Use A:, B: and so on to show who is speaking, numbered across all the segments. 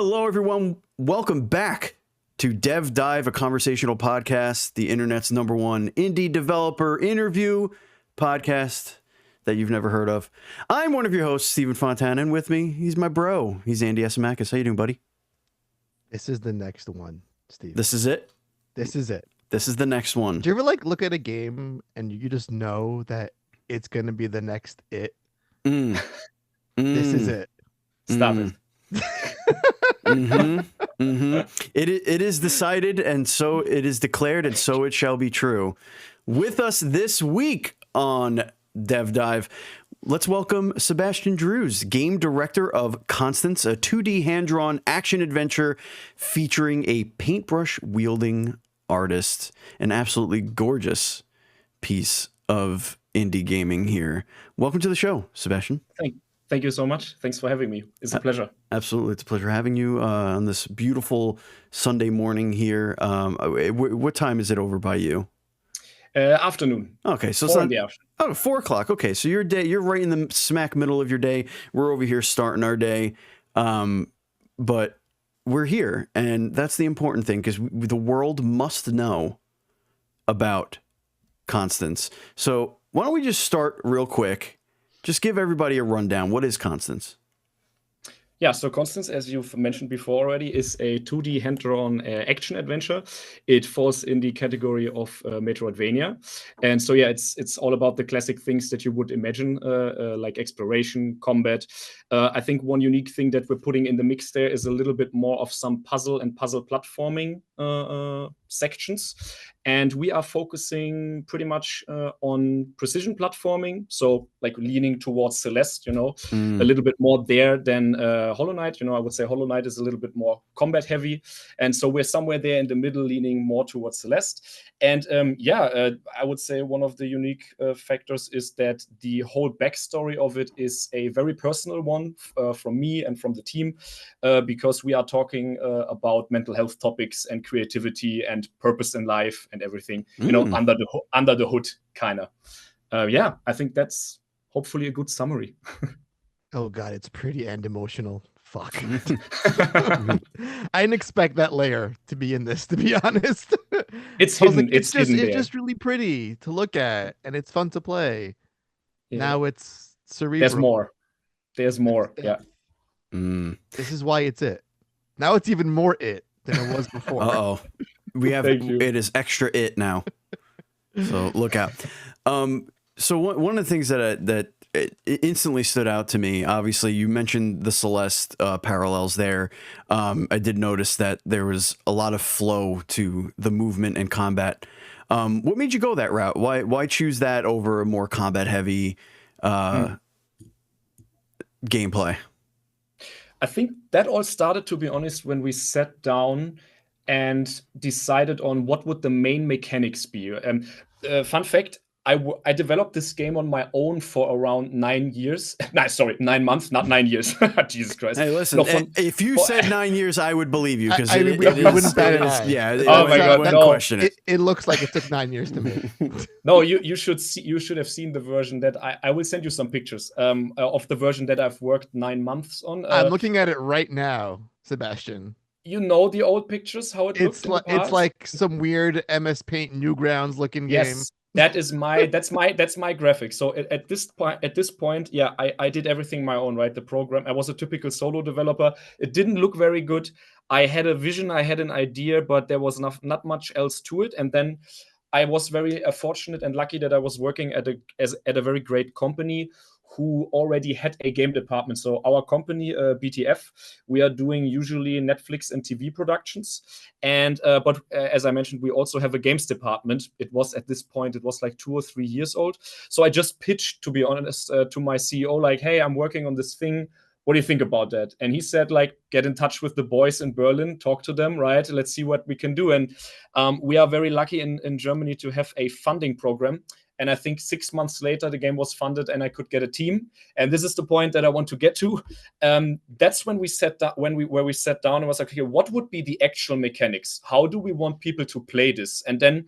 A: Hello, everyone. Welcome back to DevDive, a conversational podcast, the internet's #1 indie developer interview podcast that you've never heard of. I'm one of your hosts, Stephen Fontana, and with me, he's my bro. He's Andy Esimakis. How you doing, buddy?
B: This is the next one, Steve.
A: This is it?
B: This is it.
A: This is the next one.
B: Do you ever look at a game and you just know that it's going to be the next it? This is it.
C: Stop it.
A: It is decided, and so it is declared, and so it shall be true. With us this week on DevDive, let's welcome Sebastian Drews, game director of Constance, a 2D hand-drawn action-adventure featuring a paintbrush-wielding artist. An absolutely gorgeous piece of indie gaming here. Welcome to the show, Sebastian.
C: Thank you so much. Thanks for having me. It's a pleasure.
A: Absolutely. It's a pleasure having you on this beautiful Sunday morning here. What time is it over by you?
C: Afternoon.
A: Okay. So
C: 4 in the afternoon.
A: 4 o'clock. Okay. So you're right in the smack middle of your day. We're over here starting our day. But we're here, and that's the important thing, because the world must know about Constance. So why don't we just start real quick? Just give everybody a rundown. What is Constance?
C: Yeah, so Constance, as you've mentioned before already, is a 2D hand-drawn action adventure. It falls in the category of Metroidvania. And so, yeah, it's all about the classic things that you would imagine, like exploration, combat. I think one unique thing that we're putting in the mix there is a little bit more of some puzzle and puzzle platforming sections. And we are focusing pretty much on precision platforming. So like leaning towards Celeste, a little bit more there than Hollow Knight. I would say Hollow Knight is a little bit more combat heavy. And so we're somewhere there in the middle, leaning more towards Celeste. And I would say one of the unique factors is that the whole backstory of it is a very personal one from me and from the team, because we are talking about mental health topics and creativity and purpose in life and everything, under the hood, kind of. I think that's hopefully a good summary.
B: Oh God, it's pretty and emotional. Fuck. I didn't expect that layer to be in this, to be honest.
C: It's hidden.
B: Like,
C: it's hidden there.
B: It's just really pretty to look at, and it's fun to play. Yeah. Now it's cerebral.
C: There's more. Yeah.
B: This is why it's it. Now it's even more it than it was before.
A: Uh-oh. We have it is extra it now. So look out. So one of the things that it instantly stood out to me, obviously you mentioned the Celeste parallels there. I did notice that there was a lot of flow to the movement and combat. What made you go that route? Why choose that over a more combat heavy gameplay?
C: I think that all started, to be honest, when we sat down and decided on what would the main mechanics be. Fun fact, I developed this game on my own for around 9 years. 9 months, not 9 years. Jesus Christ.
A: Hey, listen, if you said 9 years, I would believe you, because
B: we wouldn't bat an eye.
A: Yeah.
C: Oh my God,
A: no. Question it.
B: It looks like it took 9 years to make.
C: No, you should have seen the version that I will send you some pictures of the version that I've worked 9 months on.
B: I'm looking at it right now, Sebastian.
C: You know the old pictures, how it looks.
B: It's like some weird MS Paint Newgrounds looking game.
C: Yes, that's my graphic. So at this point, yeah, I did everything my own, right? The program. I was a typical solo developer. It didn't look very good. I had a vision, I had an idea, but there was not much else to it. And then I was very fortunate and lucky that I was working at a very great company who already had a game department. So our company, BTF, we are doing usually Netflix and TV productions. And but as I mentioned, we also have a games department. It was at this point, it was like 2 or 3 years old. So I just pitched, to be honest, to my CEO, like, hey, I'm working on this thing. What do you think about that? And he said, like, get in touch with the boys in Berlin, talk to them, right? Let's see what we can do. And we are very lucky in Germany to have a funding program. And I think 6 months later, the game was funded and I could get a team. And this is the point that I want to get to. That's when we sat down, where we sat down and was like, okay, what would be the actual mechanics? How do we want people to play this? And then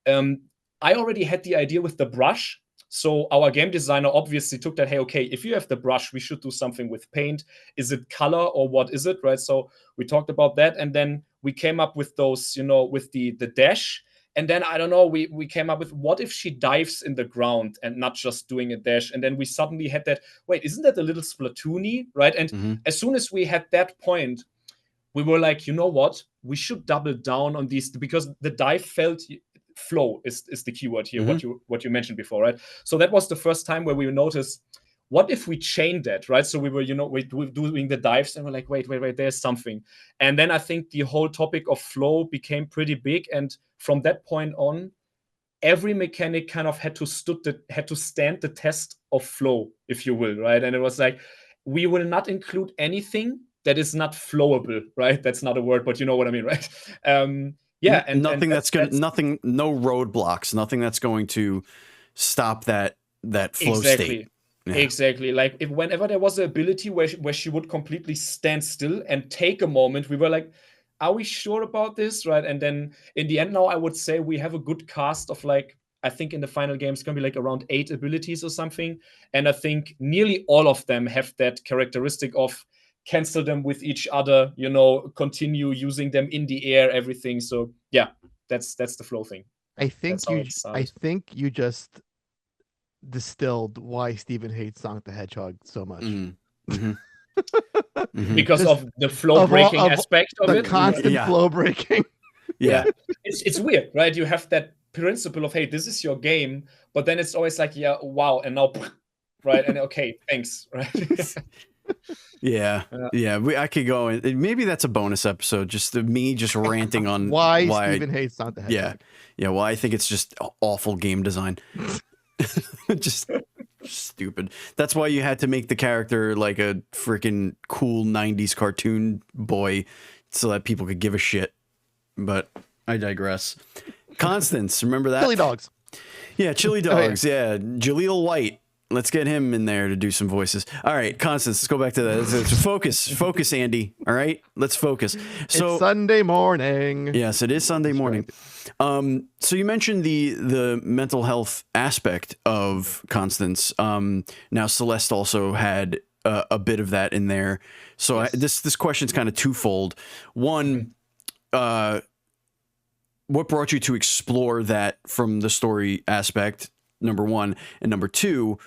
C: I already had the idea with the brush. So our game designer obviously took that, hey, okay, if you have the brush, we should do something with paint. Is it color or what is it, right? So we talked about that, and then we came up with those, with the dash. And then, I don't know, we came up with, what if she dives in the ground and not just doing a dash? And then we suddenly had that, wait, isn't that a little Splatoon-y, right? And as soon as we had that point, we were like, you know what? We should double down on these, because the dive flow is the keyword here, what you mentioned before, right? So that was the first time where we noticed, what if we chain that, right? So we were, we're doing the dives, and we're like, wait, there's something. And then I think the whole topic of flow became pretty big. And from that point on, every mechanic kind of had to stand the test of flow, if you will, right? And it was like, we will not include anything that is not flowable, right? That's not a word, but you know what I mean, right? Yeah, and
A: nothing
C: and
A: that's gonna, no roadblocks, nothing that's going to stop that flow state. Yeah.
C: Exactly. Like, if whenever there was an ability where she would completely stand still and take a moment, we were like, are we sure about this, right? And then in the end, now I would say we have a good cast of, like, I think in the final game it's gonna be like around 8 abilities or something, and I think nearly all of them have that characteristic of cancel them with each other, continue using them in the air, everything. So yeah, that's the flow thing.
B: I think
C: That's how it started.
B: you just distilled why Steven hates Sonic the Hedgehog so much.
C: Because
B: Just
C: of the flow breaking aspect of
B: the
C: it.
B: constant flow breaking.
A: Yeah.
C: It's weird, right? You have that principle of, hey, this is your game, but then it's always like, yeah, wow, and now, right? And okay, thanks, right?
A: Yeah. I could go, and maybe that's a bonus episode, just me just ranting on
B: why Steven hates Sonic the Hedgehog.
A: Yeah. Well, I think it's just awful game design. Just stupid. That's why you had to make the character like a freaking cool 90s cartoon boy, so that people could give a shit. But I digress. Constance, remember that?
B: Chili dogs.
A: Yeah, chili dogs. Yeah, Jaleel White. Let's get him in there to do some voices. All right, Constance, let's go back to that. Focus, Andy. All right, let's focus. So
B: it's Sunday morning.
A: Yes, it is Sunday morning. So you mentioned the mental health aspect of Constance. Now Celeste also had a bit of that in there. So yes. This question's kind of twofold. One, what brought you to explore that from the story aspect? Number one, and number two,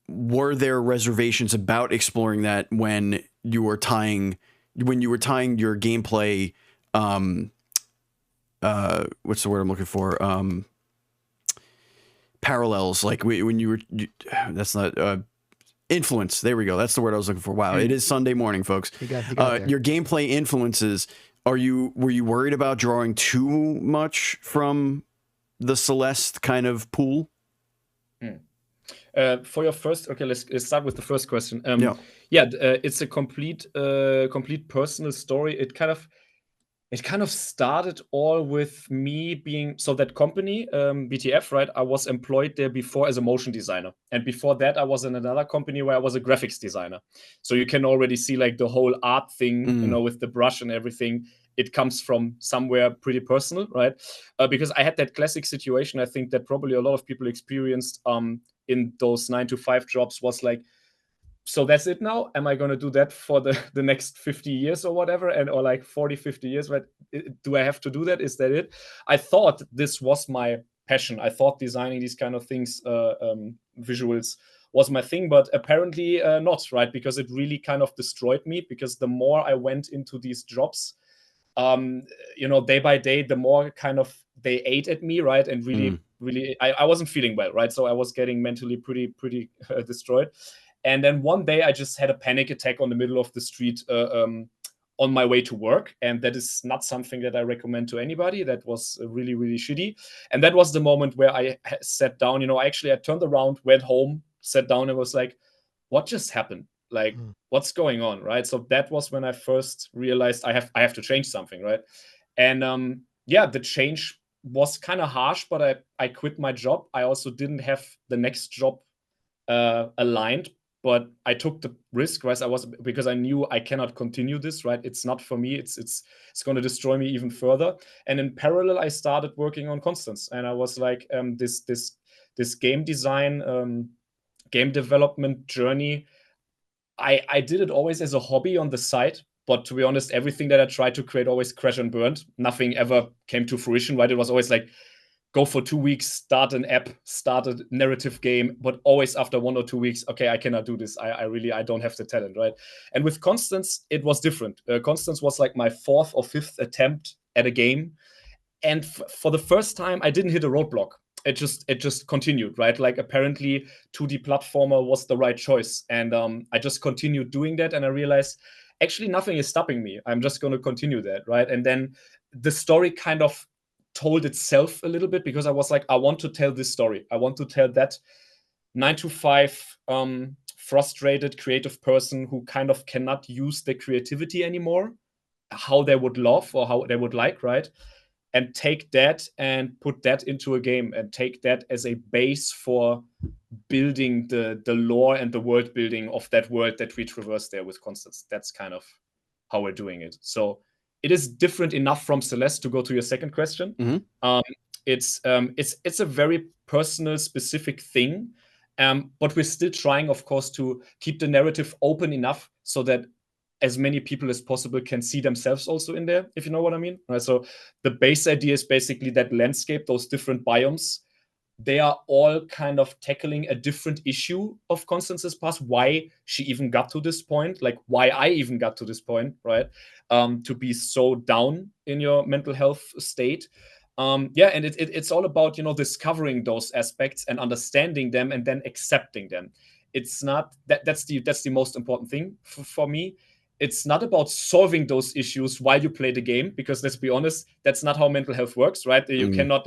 A: were there reservations about exploring that when you were tying your gameplay? What's the word I'm looking for? Parallels, like when you were. That's not influence. There we go. That's the word I was looking for. Wow, it is Sunday morning, folks.
B: You got
A: your gameplay influences. Were you worried about drawing too much from the Celeste kind of pool?
C: For your first, okay, let's start with the first question. It's a complete personal story. It kind of started all with me being, so that company, BTF, right? I was employed there before as a motion designer, and before that I was in another company where I was a graphics designer. So you can already see like the whole art thing, with the brush and everything. It comes from somewhere pretty personal, right? Because I had that classic situation, I think that probably a lot of people experienced in those 9-to-5 jobs, was like, so that's it now? Am I going to do that for the next 50 years or whatever? Or like 40, 50 years, right? Do I have to do that? Is that it? I thought this was my passion. I thought designing these kind of things, visuals, was my thing, but apparently not, right? Because it really kind of destroyed me, because the more I went into these jobs, day by day, the more kind of they ate at me, right? And really, I wasn't feeling well, right? So I was getting mentally pretty destroyed. And then one day I just had a panic attack on the middle of the street on my way to work. And that is not something that I recommend to anybody. That was really, really shitty. And that was the moment where I sat down. I turned around, went home, sat down, and was like, what just happened? Like, what's going on, right? So that was when I first realized I have to change something, right? And the change was kind of harsh, but I quit my job. I also didn't have the next job aligned, but I took the risk, right? Because I knew I cannot continue this, right? It's not for me. It's going to destroy me even further. And in parallel, I started working on Constance, and I was like, this this game design, game development journey, I did it always as a hobby on the side. But to be honest, everything that I tried to create always crashed and burned. Nothing ever came to fruition, right? It was always like, go for 2 weeks, start an app, start a narrative game, but always after 1 or 2 weeks, okay, I cannot do this. I don't have the talent, right? And with Constance, it was different. Constance was like my 4th or 5th attempt at a game. And for the first time, I didn't hit a roadblock. It just continued, right? Like apparently 2D platformer was the right choice. And I just continued doing that. And I realized actually nothing is stopping me. I'm just going to continue that, right? And then the story kind of told itself a little bit, because I was like, I want to tell this story. I want to tell that 9 to 5 frustrated creative person who kind of cannot use their creativity anymore, how they would love or how they would like, right? And take that and put that into a game and take that as a base for building the lore and the world building of that world that we traverse there with Constance. That's kind of how we're doing it. So it is different enough from Celeste to go to your second question.
A: Mhm.
C: It's a very personal, specific thing, but we're still trying, of course, to keep the narrative open enough so that as many people as possible can see themselves also in there, if you know what I mean. Right? So the base idea is basically that landscape, those different biomes, they are all kind of tackling a different issue of Constance's past, why she even got to this point, like why I even got to this point, right? To be so down in your mental health state. Yeah, and it's all about, discovering those aspects and understanding them and then accepting them. It's not that's the most important thing for me. It's not about solving those issues while you play the game, because let's be honest, that's not how mental health works, right? You cannot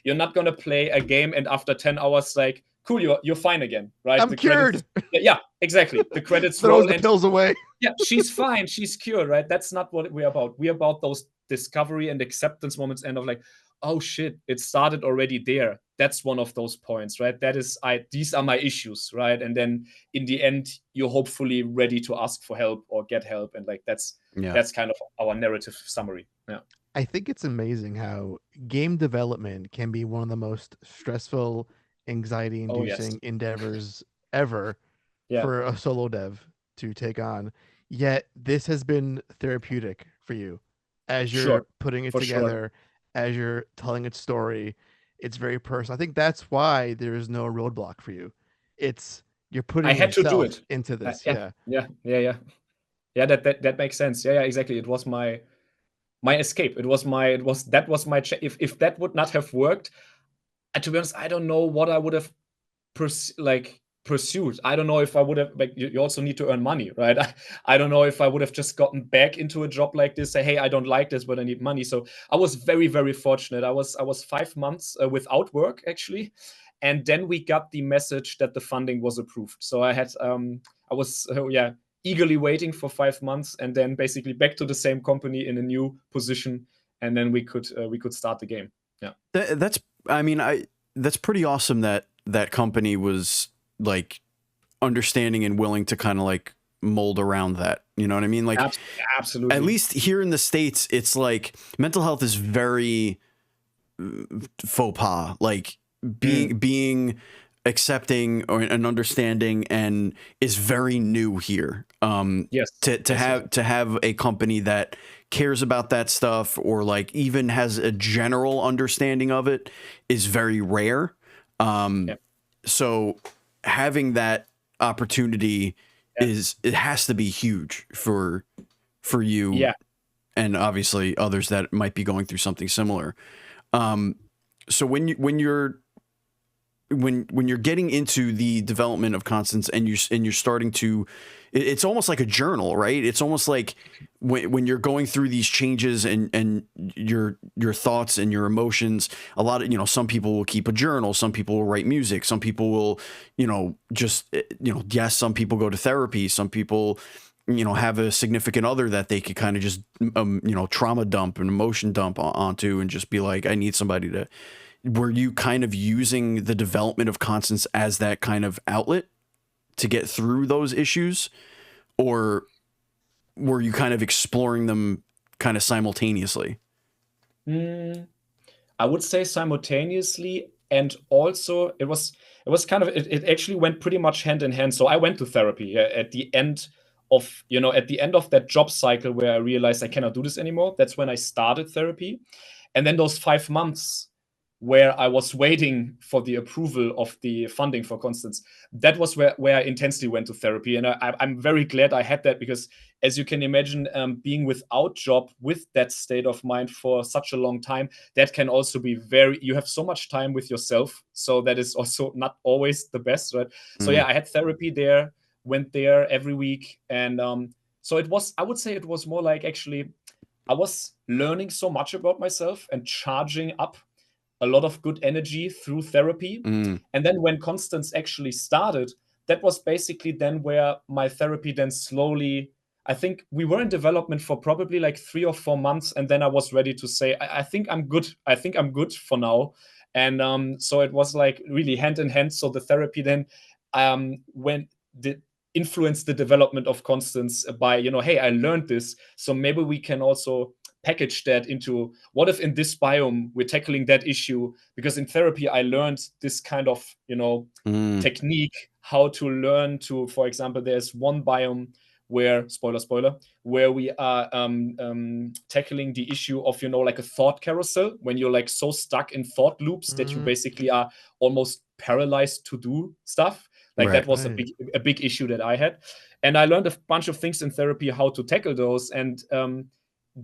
C: you're not gonna play a game and after 10 hours, like, cool, you're fine again, right?
B: I'm cured.
C: Yeah, exactly. The credits
B: Throws
C: roll
B: the pills away.
C: yeah, she's fine, she's cured, right? That's not what we're about. We're about those discovery and acceptance moments, and of like, oh shit, it started already there. That's one of those points, right? These are my issues, right? And then in the end, you're hopefully ready to ask for help or get help, and like that's kind of our narrative summary. Yeah.
B: I think it's amazing how game development can be one of the most stressful, anxiety-inducing endeavors ever for a solo dev to take on. Yet this has been therapeutic for you as you're putting it together, as you're telling its story. It's very personal. I think that's why there is no roadblock for you. It's you're putting
C: I had to do
B: yourself
C: it
B: into this.
C: Yeah, that makes sense. Yeah, exactly. It was my escape. That was my if that would not have worked, to be honest, I don't know what I would have pursued. I don't know if I would have, like, you also need to earn money, right? I don't know if I would have just gotten back into a job like this, say, hey, I don't like this, but I need money. So I was very, very fortunate. I was 5 months without work, actually. And then we got the message that the funding was approved. So I was eagerly waiting for 5 months, and then basically back to the same company in a new position, and then we could start the game. Yeah,
A: that's pretty awesome that that company was like understanding and willing to kind of like mold around that. You know what I mean? Like,
C: absolutely.
A: At least here in the States, it's like mental health is very faux pas. Like being accepting and understanding and is very new here.
C: Yes.
A: To have a company that cares about that stuff or like even has a general understanding of it is very rare. So having that opportunity it has to be huge for you.
C: Yeah.
A: And obviously others that might be going through something similar. So when you're getting into the development of Constance and you're starting to, it's almost like a journal, right? It's almost like when you're going through these changes and your thoughts and your emotions. A lot of, some people will keep a journal, some people will write music, some people will, some people go to therapy, some people, have a significant other that they could kind of just, trauma dump and emotion dump onto and just be like, I need somebody to. Were you kind of using the development of Constance as that kind of outlet to get through those issues? Or were you kind of exploring them kind of simultaneously?
C: I would say simultaneously, and also it was kind of, it actually went pretty much hand in hand. So I went to therapy at the end of, at the end of that job cycle where I realized I cannot do this anymore. That's when I started therapy. And then those 5 months where I was waiting for the approval of the funding for Constance, that was where I intensely went to therapy. And I'm very glad I had that, because as you can imagine, being without job with that state of mind for such a long time, that can also be you have so much time with yourself. So that is also not always the best, right? So yeah, I had therapy there, went there every week. And so I would say it was more like, actually, I was learning so much about myself and charging up a lot of good energy through therapy. And then when Constance actually started, that was basically then where my therapy then slowly, I think we were in development for probably like 3 or 4 months. And then I was ready to say, I think I'm good. I think I'm good for now. And so it was like really hand in hand. So the therapy then influenced the development of Constance by, hey, I learned this. So maybe we can also package that into, what if in this biome we're tackling that issue? Because in therapy I learned this kind of technique, how to learn to, for example, there's one biome where, spoiler, where we are tackling the issue of, like a thought carousel, when you're like so stuck in thought loops that you basically are almost paralyzed to do stuff. Like that was a big issue that I had. And I learned a bunch of things in therapy, how to tackle those. And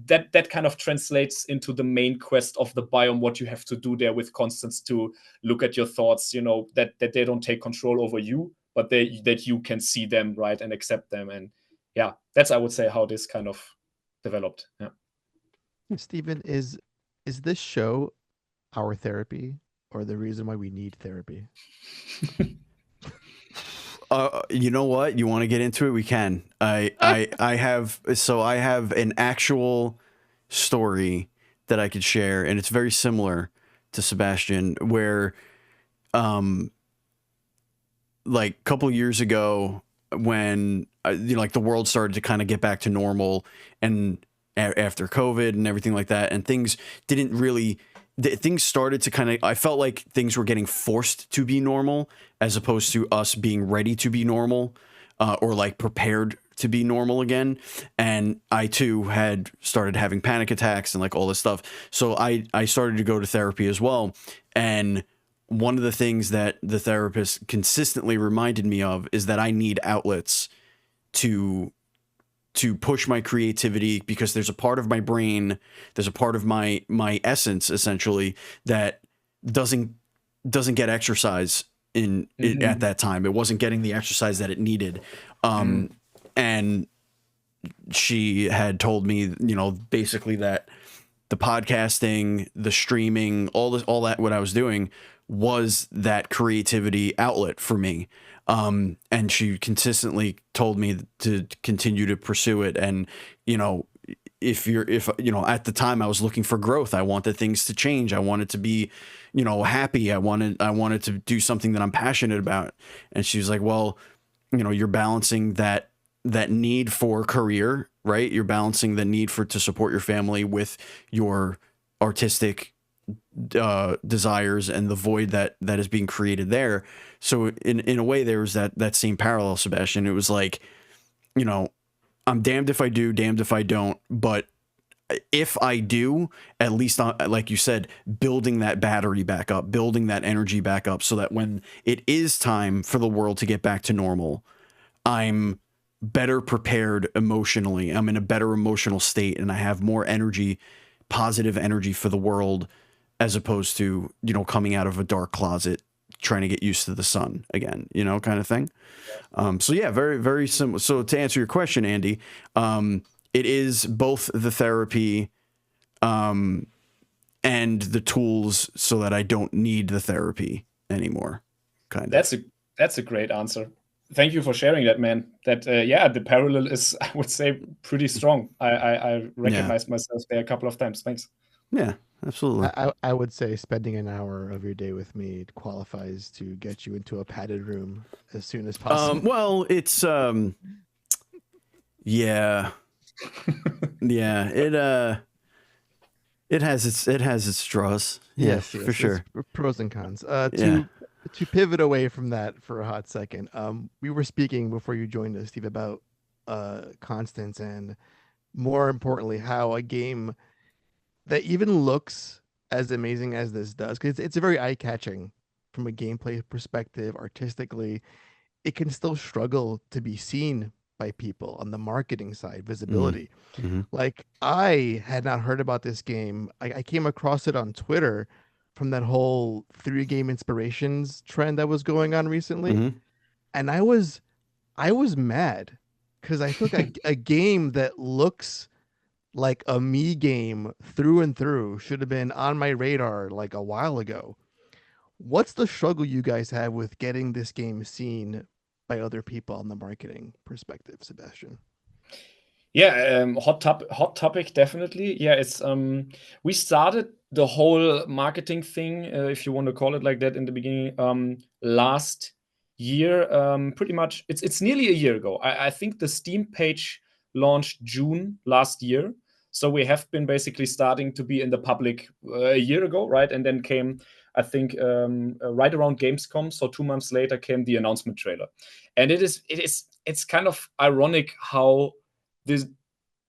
C: that kind of translates into the main quest of the biome, what you have to do there with Constance to look at your thoughts, that they don't take control over you, but that you can see them, right, and accept them. And yeah, that's, I would say, how this kind of developed. Yeah.
B: Stephen, is this show our therapy, or the reason why we need therapy?
A: You know what? You want to get into it? We can. I have an actual story that I could share, and it's very similar to Sebastian, where, like a couple years ago, when like the world started to kind of get back to normal, and after COVID and everything like that, and things didn't really. Things started to kind of, I felt like things were getting forced to be normal, as opposed to us being ready to be normal, or like prepared to be normal again. And I too had started having panic attacks and like all this stuff. So I started to go to therapy as well. And one of the things that the therapist consistently reminded me of is that I need outlets to push my creativity, because there's a part of my brain, there's a part of my essence essentially that doesn't get exercise at that time. It wasn't getting the exercise that it needed. And she had told me, basically that the podcasting, the streaming, all that what I was doing was that creativity outlet for me. And she consistently told me to continue to pursue it. And, if at the time I was looking for growth, I wanted things to change. I wanted to be, happy. I wanted to do something that I'm passionate about. And she was like, well, you're balancing that need for career, right? You're balancing the need to support your family with your artistic desires and the void that is being created there. So in a way, there was that same parallel, Sebastian. It was like, I'm damned if I do, damned if I don't. But if I do, at least, like you said, building that battery back up, building that energy back up, so that when it is time for the world to get back to normal, I'm better prepared emotionally. I'm in a better emotional state, and I have more energy, positive energy for the world, as opposed to, coming out of a dark closet trying to get used to the sun again, kind of thing. So yeah, very, very simple. So to answer your question, Andy, it is both the therapy, and the tools, so that I don't need the therapy anymore. Kind of.
C: That's a great answer. Thank you for sharing that, man. That the parallel is, I would say, pretty strong. I recognized myself there a couple of times. Thanks.
A: Yeah, absolutely.
B: I would say spending an hour of your day with me qualifies to get you into a padded room as soon as possible.
A: Well, it's yeah. Yeah, It has its draws. Yeah,
B: Yes,
A: for sure.
B: Pros and cons.
A: Yeah.
B: To pivot away from that for a hot second, we were speaking before you joined us, Steve, about Constance, and more importantly, how a game that even looks as amazing as this does, because it's a very eye-catching from a gameplay perspective, artistically, it can still struggle to be seen by people on the marketing side, visibility.
A: Mm-hmm.
B: Like, I had not heard about this game. I came across it on Twitter from that whole 3 game inspirations trend that was going on recently.
A: Mm-hmm.
B: And I was mad because I took a game that looks like a me game through and through should have been on my radar like a while ago. What's the struggle you guys have with getting this game seen by other people on the marketing perspective, Sebastian?
C: Yeah, hot topic, definitely. Yeah, it's we started the whole marketing thing, if you want to call it like that, in the beginning last year. Pretty much, it's nearly a year ago. I think the Steam page launched June last year, so we have been basically starting to be in the public a year ago, right? And then came, I think, right around Gamescom. So 2 months later came the announcement trailer, and it's kind of ironic how this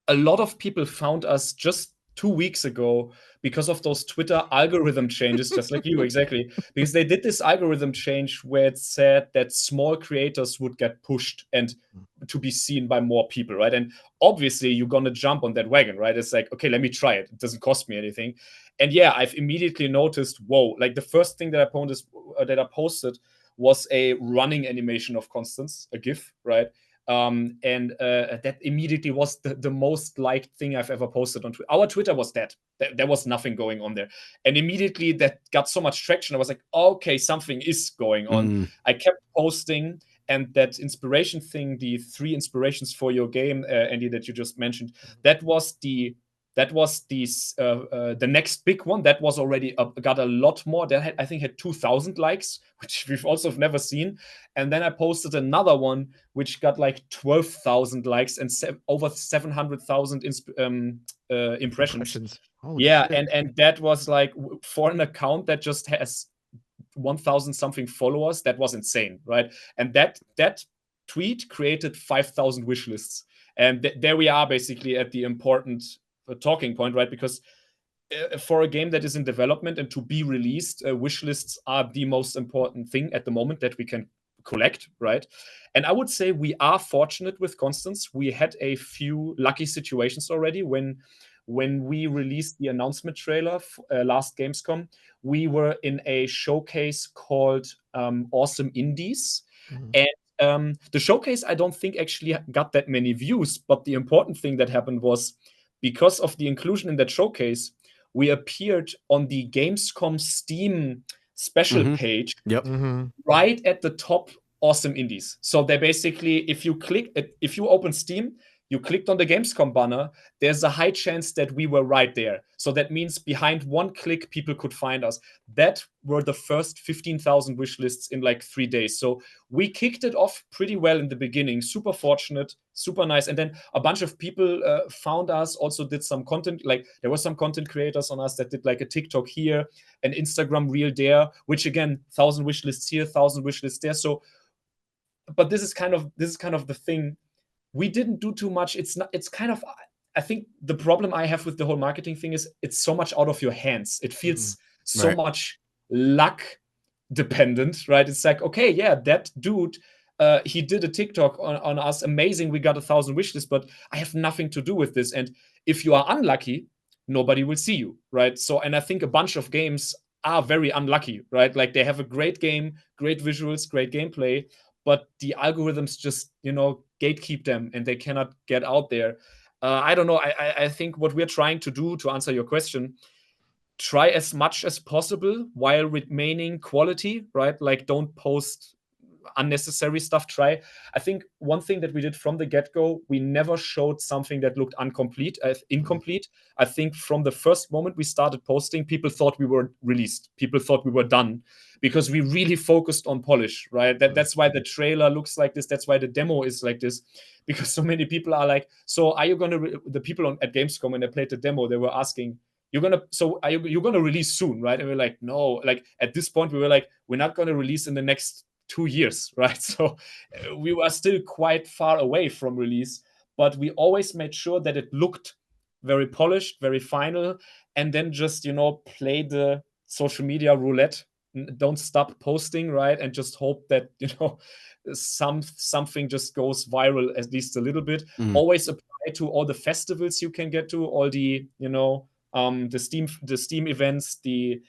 C: a lot of people found us just 2 weeks ago because of those Twitter algorithm changes, just like you, exactly. Because they did this algorithm change where it said that small creators would get pushed and to be seen by more people, right? And obviously you're gonna jump on that wagon, right? It's like, okay, let me try it. It doesn't cost me anything. And yeah, I've immediately noticed, whoa, like the first thing that I posted was a running animation of Constance, a GIF, right? And that immediately was the most liked thing I've ever posted on Twitter. Our Twitter was dead. There was nothing going on there. And immediately that got so much traction. I was like, okay, something is going on. I kept posting, and that inspiration thing, the 3 inspirations for your game, Andy, that you just mentioned, that was the next big one that was already got a lot more. That I think had 2,000 likes, which we've also never seen. And then I posted another one which got like 12,000 likes and over 700,000 impressions. Yeah, shit. And that was like, for an account that just has 1,000 something followers, that was insane, right? And that tweet created 5,000 wish lists. And there we are, basically at the important talking point, right? Because for a game that is in development and to be released, wish lists are the most important thing at the moment that we can collect, right? And I would say we are fortunate with Constance. We had a few lucky situations already when we released the announcement trailer last Gamescom. We were in a showcase called Awesome Indies. And the showcase, I don't think actually got that many views, but the important thing that happened was, because of the inclusion in that showcase, we appeared on the Gamescom Steam special page, right at the top, Awesome Indies. So they basically, if you open Steam, you clicked on the Gamescom banner, there's a high chance that we were right there. So that means behind one click, people could find us. That were the first 15,000 wish lists in like 3 days. So we kicked it off pretty well in the beginning. Super fortunate, super nice. And then a bunch of people found us, also did some content. Like there were some content creators on us that did like a TikTok here, an Instagram reel there, which again, 1,000 wish lists here, 1,000 wish lists there. So, but this is kind of the thing. We didn't do too much. It's kind of, I think the problem I have with the whole marketing thing is it's so much out of your hands. It feels so much luck dependent, right? It's like, okay, yeah, that dude, he did a TikTok on us. Amazing. We got 1,000 wish lists, but I have nothing to do with this. And if you are unlucky, nobody will see you, right? So, and I think a bunch of games are very unlucky, right? Like they have a great game, great visuals, great gameplay, but the algorithms just, gatekeep them and they cannot get out there. I don't know. I think what we're trying to do, to answer your question, try as much as possible while remaining quality, right? Like don't post unnecessary stuff. I think one thing that we did from the get-go, we never showed something that looked incomplete. I think from the first moment we started posting, people thought we were released. People thought we were done, because we really focused on polish, right? That's why the trailer looks like this. That's why the demo is like this, because so many people are like, so are you going to, the people at Gamescom, when they played the demo, they were asking, you're gonna release soon, right? And we're like, no, like at this point we were like, we're not gonna release in the next 2 years, right? So we were still quite far away from release, but we always made sure that it looked very polished, very final, and then just, play the social media roulette. Don't stop posting, right? And just hope that, something just goes viral at least a little bit. Always apply to all the festivals you can get to, all the, the Steam events, the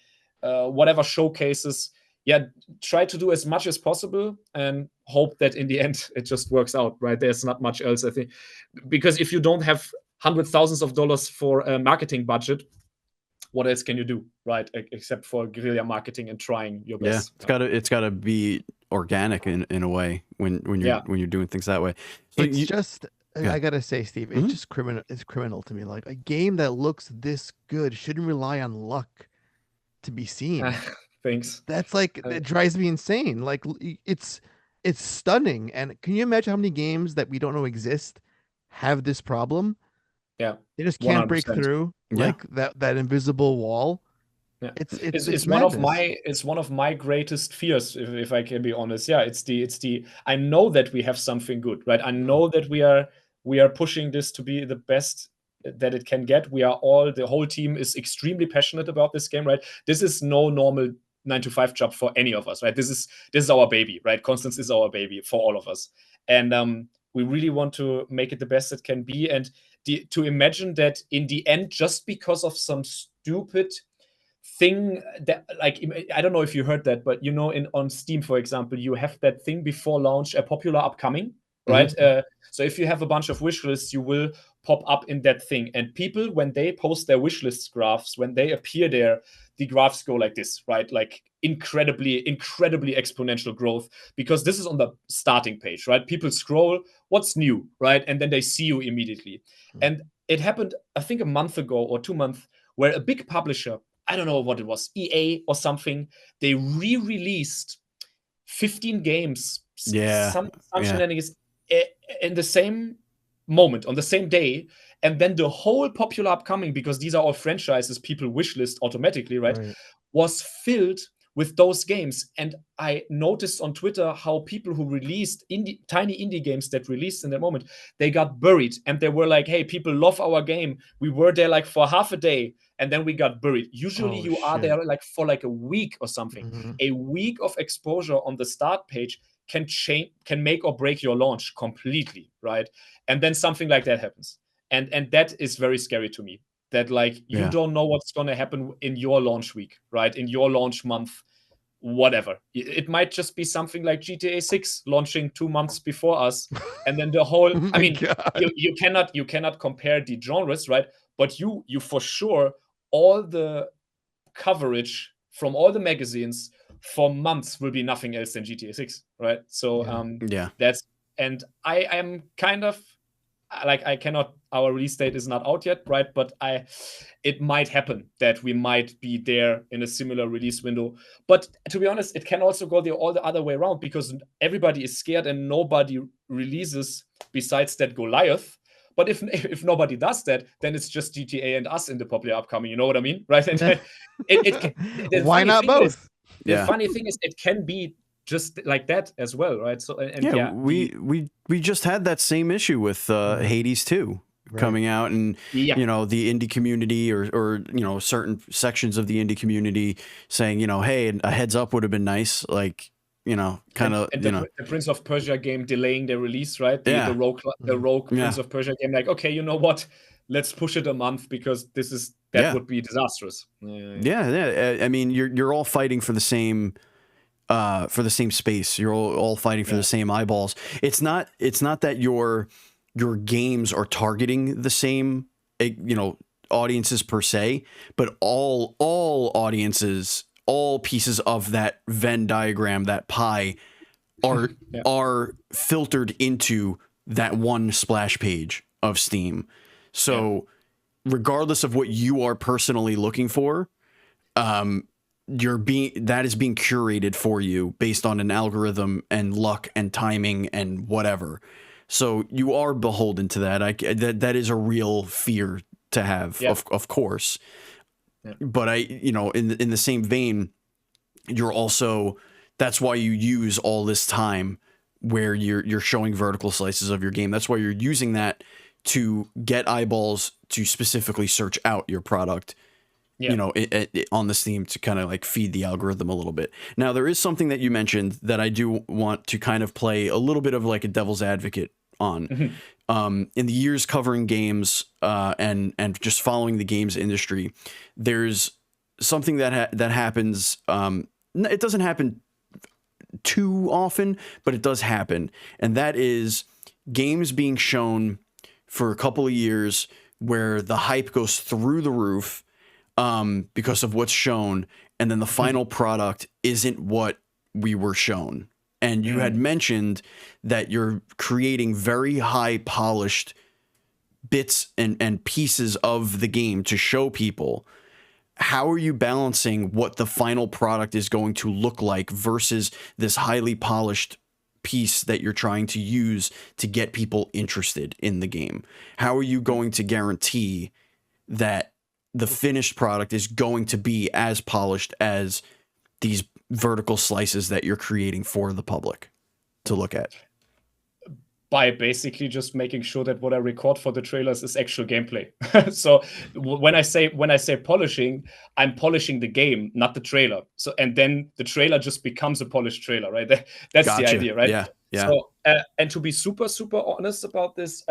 C: whatever showcases. Yeah, try to do as much as possible and hope that in the end it just works out, right? There's not much else, I think, because if you don't have hundreds of thousands of dollars for a marketing budget, what else can you do, right? Except for guerrilla marketing and trying your best.
A: Yeah, it's gotta be organic in a way when you're doing things that way. So
B: I gotta say, Steve, it's just criminal. It's criminal to me. Like, a game that looks this good shouldn't rely on luck to be seen.
C: Thanks.
B: That's like, it drives me insane. Like, it's stunning. And can you imagine how many games that we don't know exist have this problem?
C: Yeah,
B: they just can't 100%. Break through like that invisible wall.
C: Yeah, it's one of my greatest fears, if I can be honest. Yeah, it's the I know that we have something good, right? I know that we are pushing this to be the best that it can get. The whole team is extremely passionate about this game, right? This is no normal 9-to-5 job for any of us, right? This is our baby, right? Constance is our baby for all of us, and we really want to make it the best it can be. And to imagine that in the end, just because of some stupid thing that, like, I don't know if you heard that, but on Steam, for example, you have that thing before launch, a popular upcoming, right? So if you have a bunch of wish lists, you will pop up in that thing. And people, when they post their wish list graphs, when they appear there, the graphs go like this, right? Like incredibly exponential growth, because this is on the starting page, right? People scroll, what's new, right? And then they see you immediately. And it happened, I think, a month ago or 2 months, where a big publisher, I don't know what it was, EA or something, they re-released 15 games, some shenanigans in the same moment, on the same day, and then the whole popular upcoming, because these are all franchises people wishlist automatically, right, was filled with those games. And I noticed on Twitter how people who released tiny indie games that released in that moment, they got buried, and they were like, hey, people love our game, we were there like for half a day, and then we got buried. Usually are there like for like a week or something. A week of exposure on the start page can make or break your launch completely, right? And then something like that happens, and that is very scary to me, that like you don't know what's going to happen in your launch week, right? In your launch month, whatever. It might just be something like GTA 6 launching 2 months before us, and then the whole I mean, you cannot compare the genres, right? But you for sure, all the coverage from all the magazines for months will be nothing else than GTA 6, right? So that's, and I am kind of like, I cannot, our release date is not out yet, right? But it might happen that we might be there in a similar release window. But to be honest, it can also go all the other way around, because everybody is scared and nobody releases besides that Goliath. But if nobody does that, then it's just GTA and us in the popular upcoming. You know what I mean, right? And
B: why not both?
C: The funny thing is, it can be just like that as well, right? So
A: we just had that same issue with Hades 2 coming out, and the indie community or certain sections of the indie community saying, hey, a heads up would have been nice, like, the
C: Prince of Persia game delaying their release, right? The rogue Prince of Persia game, like, okay, you know what? Let's push it a month, because that would be disastrous.
A: I mean, you're all fighting for the same space. You're all fighting for the same eyeballs. It's not that your games are targeting the same audiences per se, but all audiences, all pieces of that Venn diagram, that pie, are filtered into that one splash page of Steam. So regardless of what you are personally looking for, that is being curated for you based on an algorithm and luck and timing and whatever. So you are beholden to that. That is a real fear to have, of course. But in the same vein, that's why you use all this time where you're showing vertical slices of your game. That's why you're using that to get eyeballs to specifically search out your product. On the Steam to kind of like feed the algorithm a little bit. Now, there is something that you mentioned that I do want to kind of play a little bit of like a devil's advocate on. Mm-hmm. In the years covering games and just following the games industry, there's something that happens. It doesn't happen too often, but it does happen, and that is games being shown for a couple of years where the hype goes through the roof. Because of what's shown, and then the final product isn't what we were shown. And you had mentioned that you're creating very high polished bits and pieces of the game to show people. How are you balancing what the final product is going to look like versus this highly polished piece that you're trying to use to get people interested in the game? How are you going to guarantee that the finished product is going to be as polished as these vertical slices that you're creating for the public to look at?
C: By basically just making sure that what I record for the trailers is actual gameplay. So when I say polishing, I'm polishing the game, not the trailer. So, and then the trailer just becomes a polished trailer, right? That's
A: Gotcha.
C: the idea, right?
A: Yeah.
C: So, and to be super, super honest about this,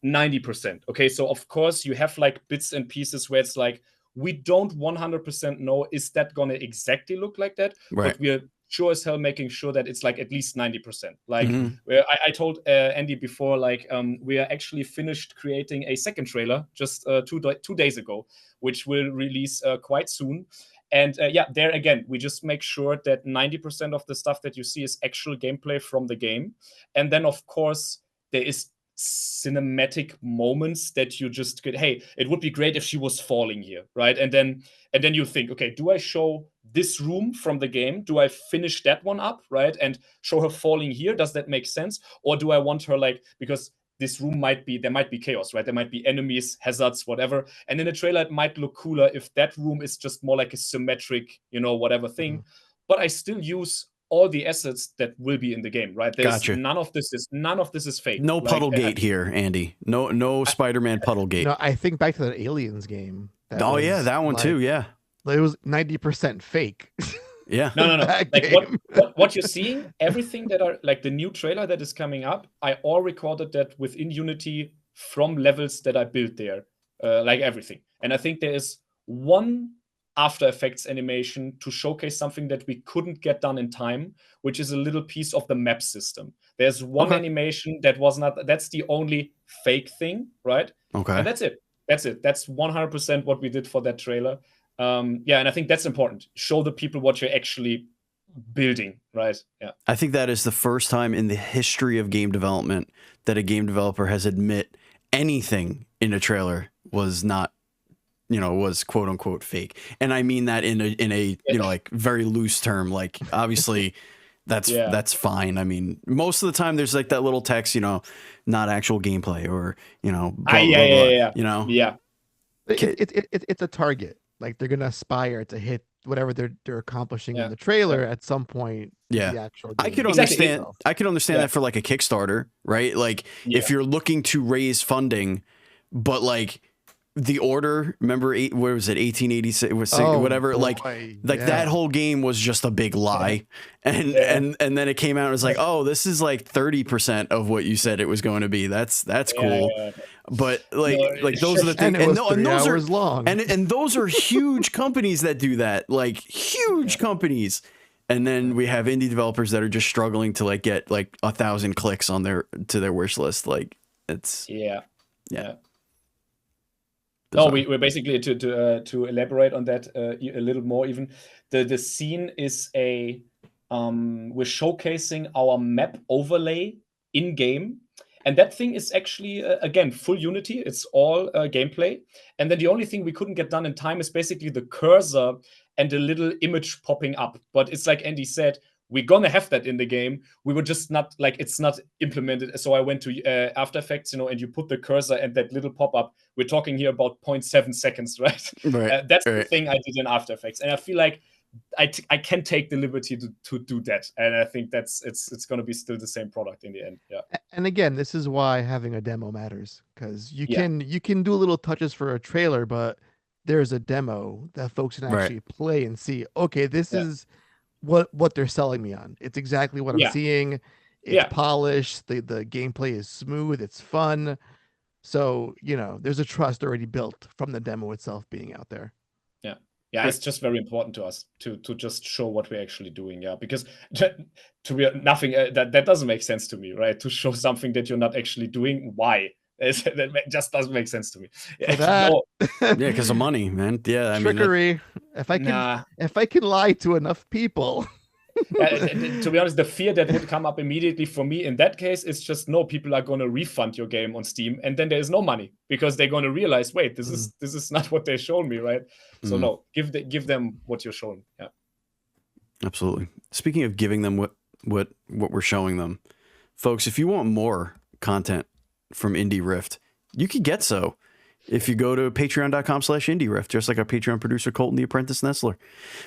C: 90%. Okay, so of course you have like bits and pieces where it's like, we don't 100% know, is that gonna exactly look like that?
A: Right.
C: But we're sure as hell making sure that it's like at least 90%. Like where I told Andy before, like we are actually finished creating a second trailer just 2 days ago, which will release quite soon. And there again, we just make sure that 90% of the stuff that you see is actual gameplay from the game. And then of course there is cinematic moments that you just get, hey, it would be great if she was falling here, right? And then you think, okay, do I show this room from the game? Do I finish that one up, right? And show her falling here? Does that make sense? Or do I want her like, because this room there might be chaos, right? There might be enemies, hazards, whatever. And in the trailer, it might look cooler if that room is just more like a symmetric, whatever thing. But I still use all the assets that will be in the game, right? There's
A: Gotcha.
C: none of this is fake.
A: No Puddlegate here, Andy. No Spider-Man Puddlegate.
B: No, I think back to that Aliens game.
A: That one too. Yeah,
B: it was 90% fake.
A: Yeah.
C: No. Like what you're seeing, everything that are like the new trailer that is coming up, I all recorded that within Unity from levels that I built there, like everything. And I think there is one After Effects animation to showcase something that we couldn't get done in time, which is a little piece of the map system. There's one animation that was not, that's the only fake thing, right?
A: Okay.
C: And that's it. That's 100% what we did for that trailer. And I think that's important. Show the people what you're actually building, right? Yeah.
A: I think that is the first time in the history of game development that a game developer has admit anything in a trailer was not, was quote unquote fake. And I mean that in a like very loose term. Like obviously that's fine. I mean, most of the time there's like that little text, not actual gameplay or, blah, blah.
C: Yeah.
B: It's a target. Like they're gonna aspire to hit whatever they're accomplishing in the trailer at some point.
A: Yeah,
B: the actual game.
A: I could understand that for like a Kickstarter, right? Like if you're looking to raise funding, but like the Order, remember where was it, 1886, whatever, boy. like that whole game was just a big lie, and then it came out and was like, oh, this is like 30% of what you said it was going to be. That's cool. But like those are the things, and those are
B: long,
A: and those are huge companies that do that, like huge companies. And then we have indie developers that are just struggling to like get like 1,000 clicks on their wish list. Like it's
C: yeah.
A: Bizarre.
C: No, we're basically to elaborate on that a little more. Even the scene is we're showcasing our map overlay in game. And that thing is actually, again, full Unity. It's all gameplay. And then the only thing we couldn't get done in time is basically the cursor and a little image popping up. But it's like Andy said, we're gonna have that in the game. We were just not like, it's not implemented. So I went to After Effects, and you put the cursor and that little pop-up. We're talking here about 0.7 seconds, right? That's the thing I did in After Effects, and I feel like I can take the liberty to do that, and I think it's going to be still the same product in the end. Yeah.
B: And again, this is why having a demo matters, because you can do little touches for a trailer, but there's a demo that folks can actually play and see. Okay, this is what they're selling me on. It's exactly what I'm seeing. It's polished. The gameplay is smooth. It's fun. So there's a trust already built from the demo itself being out there.
C: Yeah, it's just very important to us to just show what we're actually doing. Yeah, because to be nothing that doesn't make sense to me, right? To show something that you're not actually doing, why? That just doesn't make sense to me.
A: Yeah, because of money, man. Yeah,
B: trickery. If I can lie to enough people.
C: To be honest, the fear that would come up immediately for me in that case is just, no, people are going to refund your game on Steam, and then there is no money because they're going to realize, wait, this is not what they showed me, right? So no, give them what you're showing. Yeah,
A: absolutely. Speaking of giving them what we're showing them, folks, if you want more content from Indie Rift, you can get so. If you go to patreon.com/IndieRift, just like our Patreon producer, Colton the Apprentice Nestler.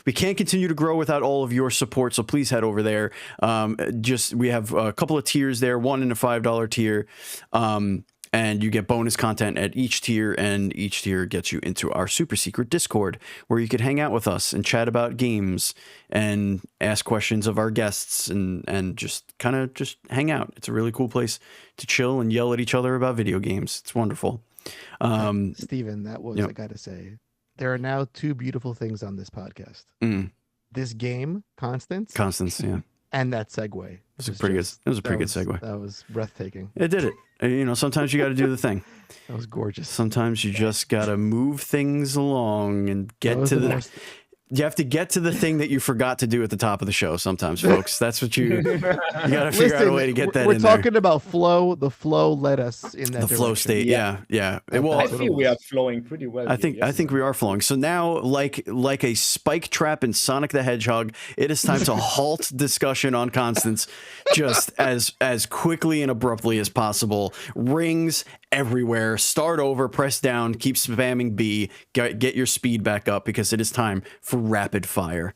A: We can't continue to grow without all of your support, so please head over there. We have a couple of tiers there, $1 and a $5 tier, and you get bonus content at each tier, and each tier gets you into our super secret Discord, where you could hang out with us and chat about games and ask questions of our guests and just kind of just hang out. It's a really cool place to chill and yell at each other about video games. It's wonderful.
B: Steven, that was, I gotta say, there are now two beautiful things on this podcast. This game, Constance, yeah, and that segue. It was a pretty good segue. That was breathtaking.
A: It did it. Sometimes you got to do the thing.
B: That was gorgeous.
A: Sometimes you just got to move things along and get to the. You have to get to the thing that you forgot to do at the top of the show sometimes, folks. That's what you got to figure out a way to get that in there.
B: We're talking about flow. The flow led us in that
A: the flow state. Yeah.
C: Well, I feel we are flowing pretty well.
A: I think we are flowing. So now, like a spike trap in Sonic the Hedgehog, it is time to halt discussion on Constance just as quickly and abruptly as possible. Rings everywhere. Start over, press down, keep spamming B, get your speed back up, because it is time for rapid fire.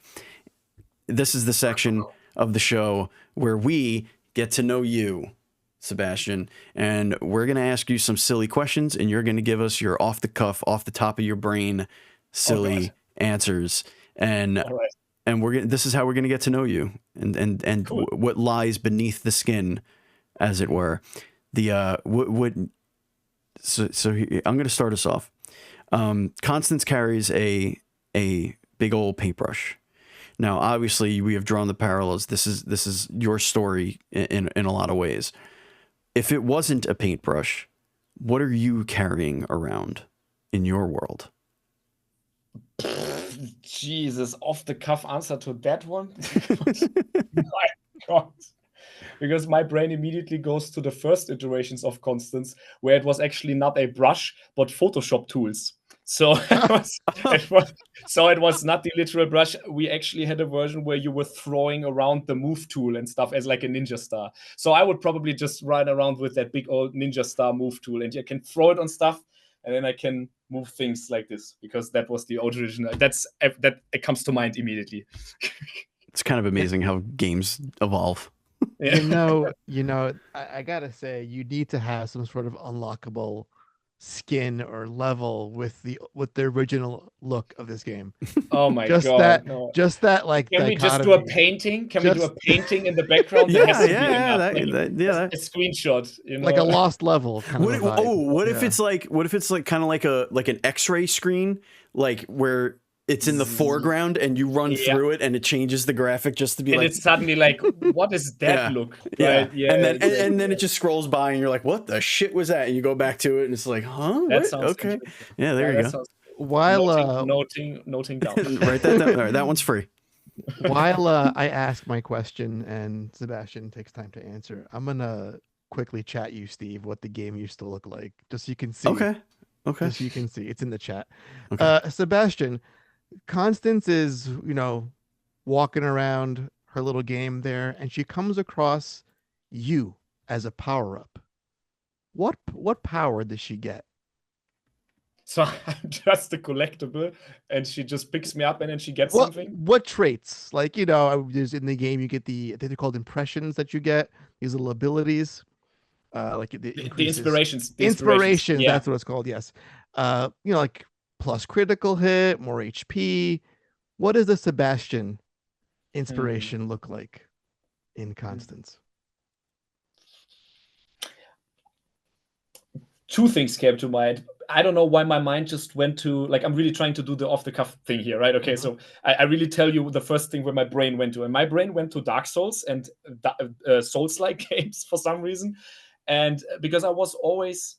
A: This is the section of the show where we get to know you, Sebastian, and we're going to ask you some silly questions, and you're going to give us your off the cuff, off the top of your brain silly answers. And this is how we're going to get to know you and cool. What lies beneath the skin, as it were. So I'm going to start us off. Constance carries a big old paintbrush. Now, obviously, we have drawn the parallels. This is your story in a lot of ways. If it wasn't a paintbrush, what are you carrying around in your world?
C: Jesus, off the cuff answer to that one. My God. Because my brain immediately goes to the first iterations of Constance, where it was actually not a brush, but Photoshop tools. So it was not the literal brush. We actually had a version where you were throwing around the move tool and stuff as like a ninja star. So I would probably just ride around with that big old ninja star move tool, and you can throw it on stuff, and then I can move things like this, because that was the original. That it comes to mind immediately.
A: It's kind of amazing how games evolve.
B: Yeah. I gotta say, you need to have some sort of unlockable skin or level with the original look of this game.
C: Oh my
B: God! Just that like.
C: Can we just do a painting? Can we do a painting in the background?
A: Yeah,
C: a screenshot.
B: Like a lost level.
A: What if it's like kind of like an X-ray screen, like where it's in the foreground and you run through it and it changes the graphic just to be
C: and it's suddenly like, what is that look?
A: Yeah. Right? Yeah. And then it just scrolls by and you're like, what the shit was that? And you go back to it and it's like, huh?
C: That sounds
A: okay. Yeah, there you go.
B: While
C: noting down.
A: Write that down. All right, that one's free.
B: While I ask my question and Sebastian takes time to answer, I'm gonna quickly chat you, Steve, what the game used to look like, just so you can see.
A: Okay.
B: Just so you can see. It's in the chat.
A: Okay.
B: Sebastian, Constance is, walking around her little game there, and she comes across you as a power-up. What power does she get?
C: So I'm just a collectible, and she just picks me up, and then she gets something.
B: What traits? Like, there's in the game you get I think they're called impressions that you get. These little abilities, like the
C: inspirations.
B: Inspirations.
C: Yeah.
B: That's what it's called. Yes. Like plus critical hit, more HP. What does the Sebastian inspiration look like in Constance?
C: Two things came to mind. I don't know why my mind just went to, like, I'm really trying to do the off-the-cuff thing here, right? Okay, so I really tell you the first thing where my brain went to. And my brain went to Dark Souls and Souls-like games for some reason. And because I was always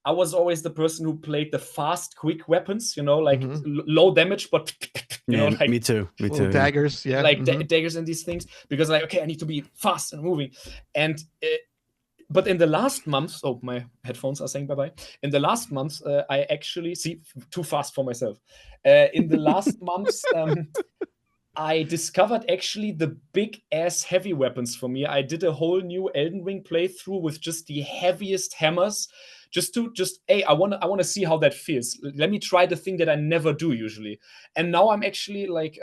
C: the person who played the fast, quick weapons, like low damage, but like
A: me too.
B: Daggers, yeah,
C: like daggers and these things. Because like, okay, I need to be fast and moving. And but in the last month, my headphones are saying bye-bye. In the last month, I actually too fast for myself. In the last months, I discovered actually the big ass heavy weapons for me. I did a whole new Elden Ring playthrough with just the heaviest hammers. I want to see how that feels. Let me try the thing that I never do usually. And now I'm actually like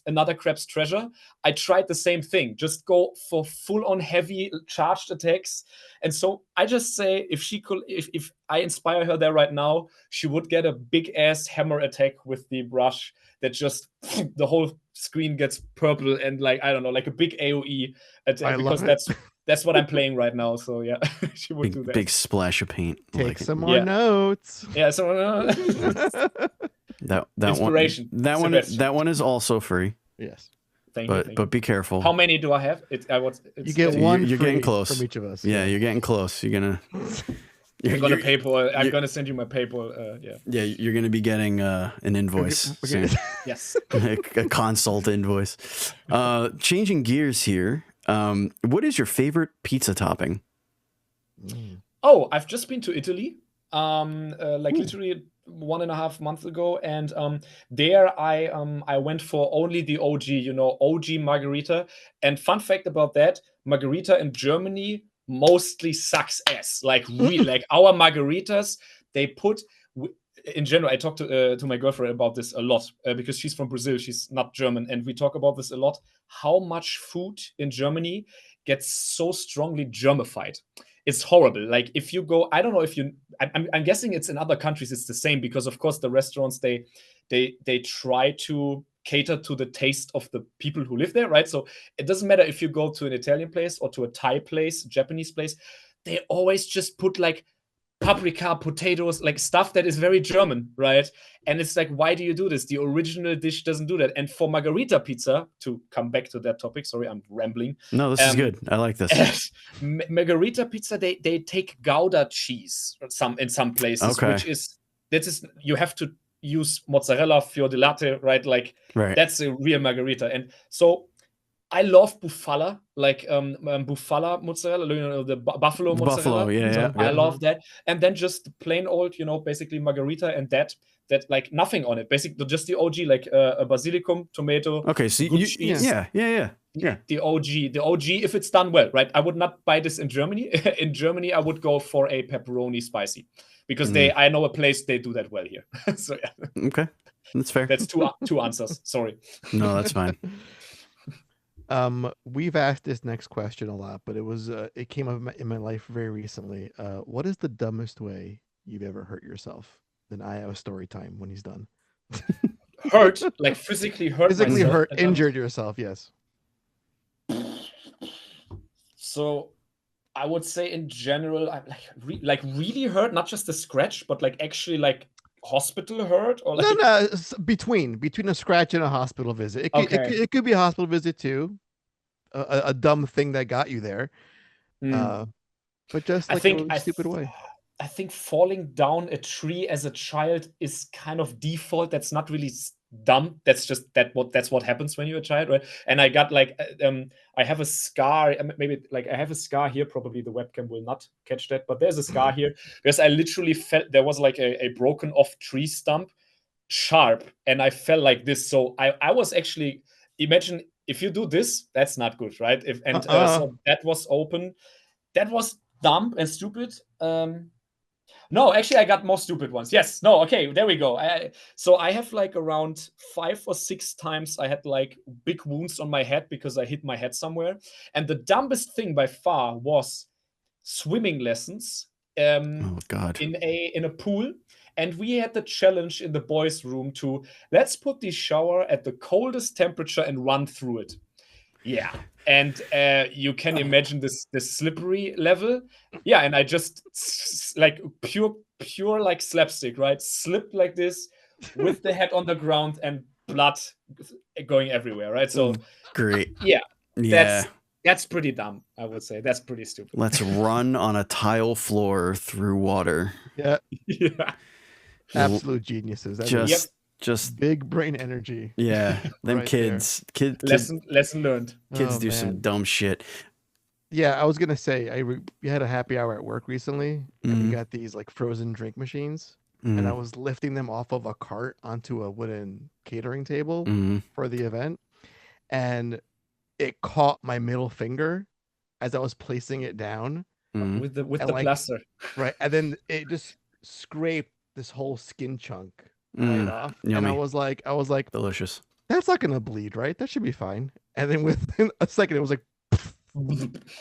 C: another Crab's Treasure. I tried the same thing. Just go for full on heavy charged attacks. And so I just say if I inspire her there right now, she would get a big ass hammer attack with the brush that just the whole screen gets purple and like, I don't know, like a big AoE attack, because that's what I'm playing right now. So yeah, she would do that.
A: Big splash of paint.
B: Take some more notes.
C: Yeah, so
A: that
C: inspiration.
A: That one is also free.
B: Yes.
C: Thank you.
A: But be careful.
C: How many do I have?
B: You get one.
A: You're getting close
B: from each of us.
A: Yeah, you're getting close. You're gonna
C: PayPal. I'm gonna send you my PayPal.
A: Yeah, you're gonna be getting an invoice soon.
C: Yes,
A: a consult invoice. Changing gears here. What is your favorite pizza topping?
C: Oh, I've just been to Italy. Literally 1.5 months ago, and there I went for only the OG, OG margarita. And fun fact about that, margarita in Germany mostly sucks ass. Like like our margaritas, they put in general. I talked to my girlfriend about this a lot because she's from Brazil, she's not German, and we talk about this a lot. How much food in Germany gets so strongly Germified. It's horrible. Like if you go, I don't know if I'm guessing it's in other countries it's the same, because of course the restaurants they try to cater to the taste of the people who live there, right? So it doesn't matter if you go to an Italian place or to a Thai place, Japanese place, they always just put like paprika, potatoes, like stuff that is very German, right? And it's like, why do you do this? The original dish doesn't do that. And for margarita pizza, to come back to that topic, sorry, I'm rambling.
A: No, this is good. I like this.
C: Margarita pizza, they take Gouda cheese in some places, which is you have to use mozzarella fior di latte, right? Like that's a real margarita. And so I love bufala, like bufala mozzarella, the buffalo mozzarella.
A: Yeah.
C: I love that. And then just plain old, basically margarita, and that like nothing on it. Basically just the OG, like a basilicum, tomato.
A: Okay, so yeah.
C: The OG, if it's done well, right? I would not buy this in Germany. In Germany, I would go for a pepperoni spicy, because I know a place they do that well here. So yeah.
A: Okay, that's fair.
C: That's two answers. Sorry.
A: No, that's fine.
B: We've asked this next question a lot, but it came up in my life very recently. What is the dumbest way you've ever hurt yourself? Then I have a story time when he's done.
C: Hurt, like physically hurt.
B: Physically hurt, injured yourself. Yes.
C: So, I would say in general, I'm like really hurt, not just a scratch, but like actually like hospital hurt, or like
B: no, between a scratch and a hospital visit. It could be a hospital visit too, a dumb thing that got you there, but just like a stupid way.
C: I think falling down a tree as a child is kind of default. That's not really dumb. That's just that's what happens when you're a child, right? And I got like I have a scar. Maybe like I have a scar here. Probably the webcam will not catch that, but there's a scar here because I literally felt there was like a broken off tree stump, sharp, and I fell like this. So I was actually, imagine if you do this, that's not good, right? So that was open. That was dumb and stupid. No, actually, I got more stupid ones. Yes, no, okay, there we go. So I have like around 5 or 6 times I had like big wounds on my head because I hit my head somewhere. And the dumbest thing by far was swimming lessons.
A: Oh God.
C: In a pool. And we had the challenge in the boys' room to let's put the shower at the coldest temperature and run through it. Yeah. And you can imagine this slippery level. Yeah, and I just like pure like slapstick, right? Slipped like this with the head on the ground and blood going everywhere, right? So
A: great.
C: Yeah. That's pretty dumb, I would say. That's pretty stupid.
A: Let's run on a tile floor through water.
B: Yeah.
C: Yeah.
B: Absolute geniuses.
A: Just
B: big brain energy.
A: Yeah. Them
B: right
A: kids.
C: Lesson learned.
A: Kids do some dumb shit.
B: Yeah, I was gonna say we had a happy hour at work recently, and we got these like frozen drink machines, and I was lifting them off of a cart onto a wooden catering table for the event, and it caught my middle finger as I was placing it down
C: with the plaster,
B: right, and then it just scraped this whole skin chunk right off,
A: yummy.
B: and I was like,
A: delicious.
B: That's not gonna bleed, right? That should be fine. And then within a second, it was like.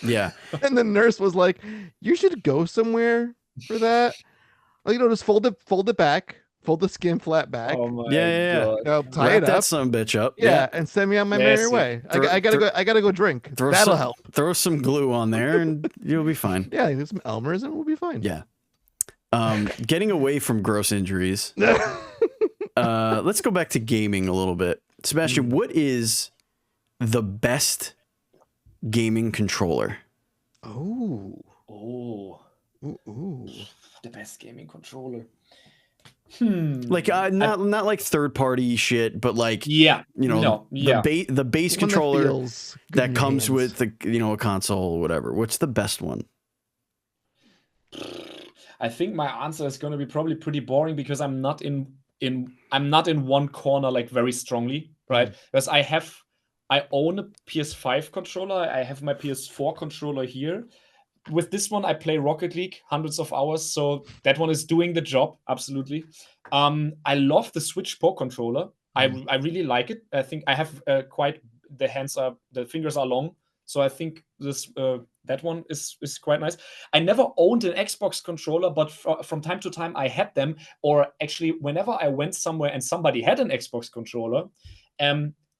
A: Yeah.
B: And the nurse was like, "You should go somewhere for that. Like, just fold it back, fold the skin flat back.
C: Oh my
B: God. Tie
A: Wrap
B: it up,
A: that son of a bitch up.
B: Yeah, and send me on my merry way. I gotta go drink. That'll help.
A: Throw some glue on there, and you'll be fine.
B: Yeah, there's some Elmer's, and we'll be fine.
A: Yeah. Getting away from gross injuries. Let's go back to gaming a little bit. Sebastian, what is the best gaming controller?
C: Ooh. The best gaming controller.
A: Like not like third party shit, but like the base controller that comes with the a console or whatever. What's the best one?
C: I think my answer is going to be probably pretty boring because I'm not in one corner like very strongly, right? Because I own a PS5 controller. I have my PS4 controller here. With this one, I play Rocket League hundreds of hours, so that one is doing the job, absolutely. I love the Switch Pro controller. I really like it. I think I have the fingers are long, so I think that one is quite nice. I never owned an Xbox controller, but from time to time I had them, or actually whenever I went somewhere and somebody had an Xbox controller,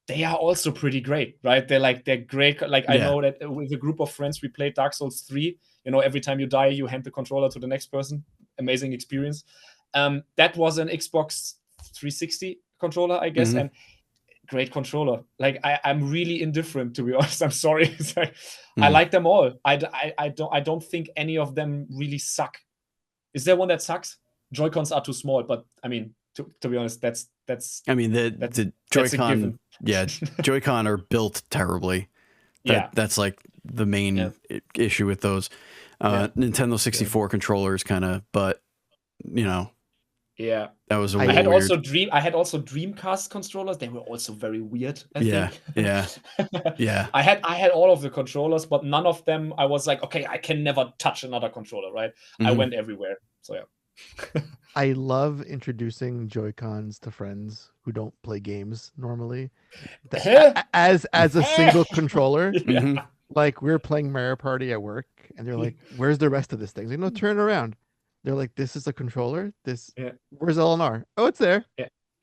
C: they are also pretty great, right? They're great. Like I know that with a group of friends, we played Dark Souls 3. Every time you die, you hand the controller to the next person. Amazing experience. That was an Xbox 360 controller, I guess, and great controller. Like I'm really indifferent, to be honest. I'm sorry. I like them all. I don't think any of them really suck. Is there one that sucks? Joy-Cons are too small, but I mean, to be honest, that's.
A: I mean, the Joy-Con. Yeah, Joy-Con are built terribly. That's like the main issue with those. Nintendo 64 controllers kind of, but
C: yeah,
A: that was
C: I had also Dreamcast controllers. They were also very weird. I think.
A: Yeah.
C: I had all of the controllers, but none of them. I was like, okay, I can never touch another controller. Right? I went everywhere. So yeah.
B: I love introducing Joy-Cons to friends who don't play games normally, as a single controller. Like we were playing Mario Party at work, and they're like, "Where's the rest of this thing?" Like, no, turn around. They're like, "This is a controller. Where's LNR? Oh, it's there.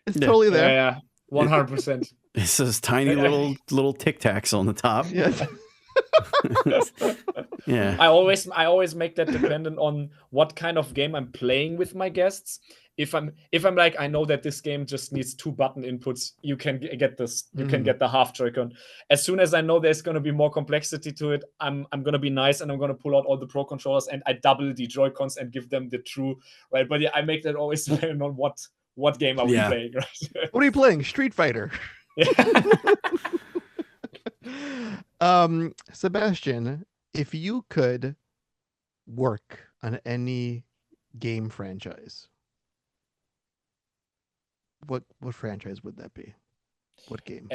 B: It's totally there.
C: Yeah, 100%.
A: It says tiny little Tic Tacs on the top.
C: Yeah. I always make that dependent on what kind of game I'm playing with my guests. If I'm like, I know that this game just needs 2 button inputs, you can get this. You can get the half Joy-Con. As soon as I know there's going to be more complexity to it, I'm going to be nice and I'm going to pull out all the Pro controllers and I double the Joy-Cons and give them the true, right? But yeah, I make that always dependent on what game are we playing, right?
B: What are you playing? Street Fighter. Sebastian, if you could work on any game franchise, what franchise would that be? What game?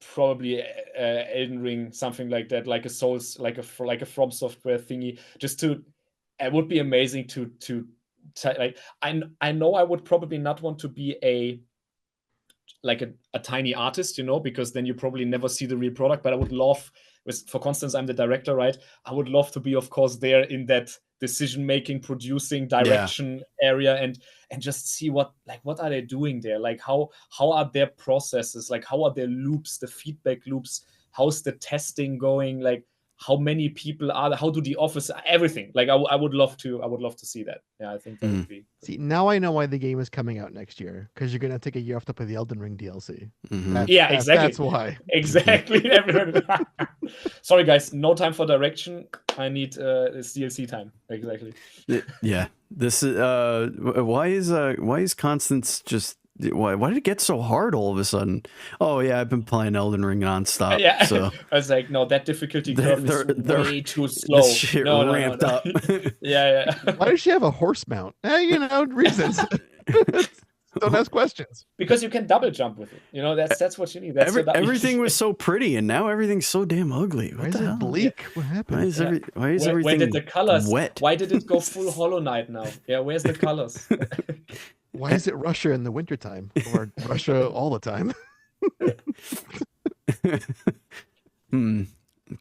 C: probably Elden Ring, something like that, like a Souls, like a From Software thingy. Just to, it would be amazing to like. I know I would probably not want to be a tiny artist, because then you probably never see the real product. But I would love, for Constance, I'm the director, right? I would love to be, of course, there in that decision-making, producing, direction area, and just see what are they doing there? Like how are their processes? Like how are their loops, the feedback loops? How's the testing going? Like how many people are there? How do the office, everything? Like I would love to see that. Yeah, I think that would be.
B: See, now I know why the game is coming out next year, because you're gonna take a year off to play the Elden Ring DLC.
C: Exactly.
B: That's why.
C: Exactly. Sorry, guys, no time for direction. I need this DLC time. Exactly.
A: Yeah. This is why is Constance just why did it get so hard all of a sudden? Oh yeah, I've been playing Elden Ring nonstop.
C: Yeah.
A: So
C: I was like, no, that difficulty curve is way too slow.
A: This shit ramped up.
C: Yeah.
B: Why does she have a horse mount? Reasons. Don't ask questions.
C: Because you can double jump with it. That's what you need.
A: Everything was so pretty, and now everything's so damn ugly. What the hell?
B: Bleak? What happened?
A: Why is everything
C: where did the colors
A: wet?
C: Why did it go full Hollow Knight now? Yeah, where's the colors?
B: Why is it Russia in the wintertime? Or Russia all the time?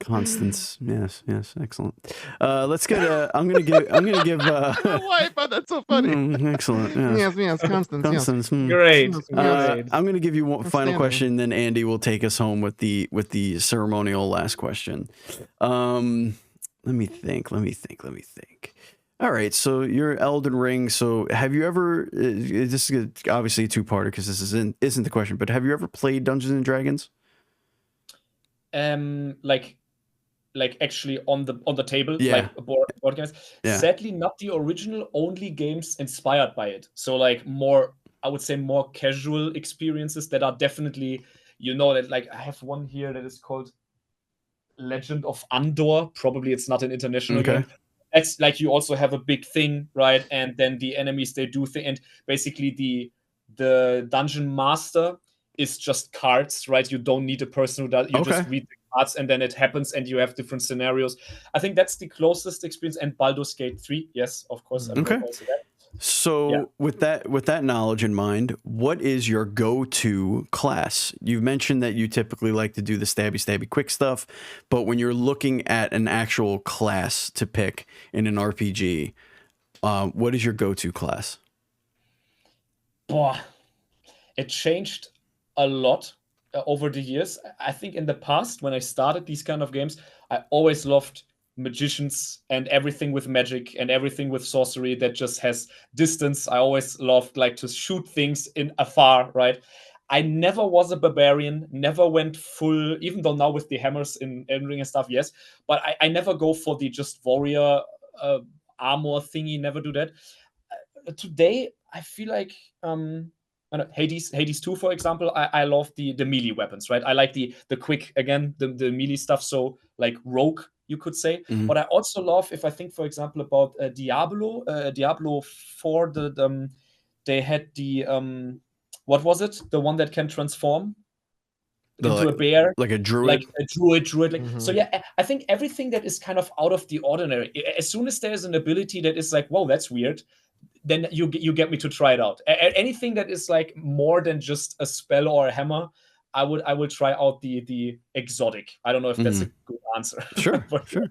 A: Constance, yes, excellent. Let's get. I'm gonna give.
B: Why I found that so funny.
A: Excellent.
B: Yes, Constance.
C: Great.
A: I'm gonna give you one final question, then Andy will take us home with the ceremonial last question. Let me think. All right, so you're Elden Ring. So have you ever? This is obviously a two-parter because this isn't the question. But have you ever played Dungeons and Dragons?
C: Like actually on the table,
A: Yeah.
C: like board games.
A: Yeah.
C: Sadly, not the original. Only games inspired by it. So like more, I would say more casual experiences that are definitely, that like I have one here that is called Legend of Andor. Probably it's not an international game. It's like you also have a big thing, right? And then the enemies, they do things, and basically the dungeon master is just cards, right? You don't need a person who does. You just read the cards, and then it happens, and you have different scenarios. I think that's the closest experience. And Baldur's Gate 3, yes, of course.
A: Okay. So with that knowledge in mind, what is your go-to class? You've mentioned that you typically like to do the stabby quick stuff, but when you're looking at an actual class to pick in an RPG, what is your go-to class?
C: It changed a lot over the years. I think in the past, when I started these kind of games, I always loved magicians and everything with magic and everything with sorcery that just has distance. I always loved like to shoot things in afar, right? I never was a barbarian, never went full, even though now with the hammers in Elden Ring and stuff, yes, but I never go for the just warrior armor thingy, never do that. Today, I feel like Hades 2, for example, I love the melee weapons, right? I like the quick, again, the melee stuff, so like rogue, you could say.
A: Mm-hmm.
C: But I also love, if I think, for example, about Diablo 4, they had the, what was it? The one that can transform into a bear.
A: Like a druid?
C: Like a druid. Like, So yeah, I think everything that is kind of out of the ordinary, as soon as there's an ability that is like, whoa, that's weird, then you get me to try it out. Anything that is like more than just a spell or a hammer, I will try out the exotic. I don't know if that's a good answer.
A: Sure, sure.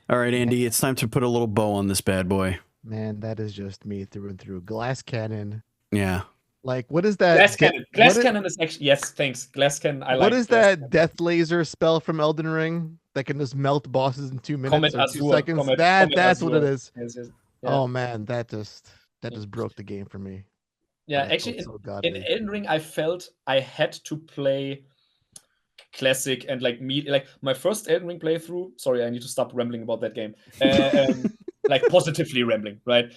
A: All right, Andy, it's time to put a little bow on this bad boy.
B: Man, that is just me through and through. Glass cannon.
A: Yeah.
B: Like, what is that?
C: Glass cannon. Glass cannon is actually, yes, thanks. Glass cannon.
B: What is that death laser spell from Elden Ring that can just melt bosses in 2 minutes or 2 seconds? That's what it is.
C: Yes. Yeah.
B: Oh man, that just broke the game for me.
C: Yeah, actually, in Elden Ring, I felt I had to play classic and like my first Elden Ring playthrough. Sorry, I need to stop rambling about that game. Like positively rambling, right?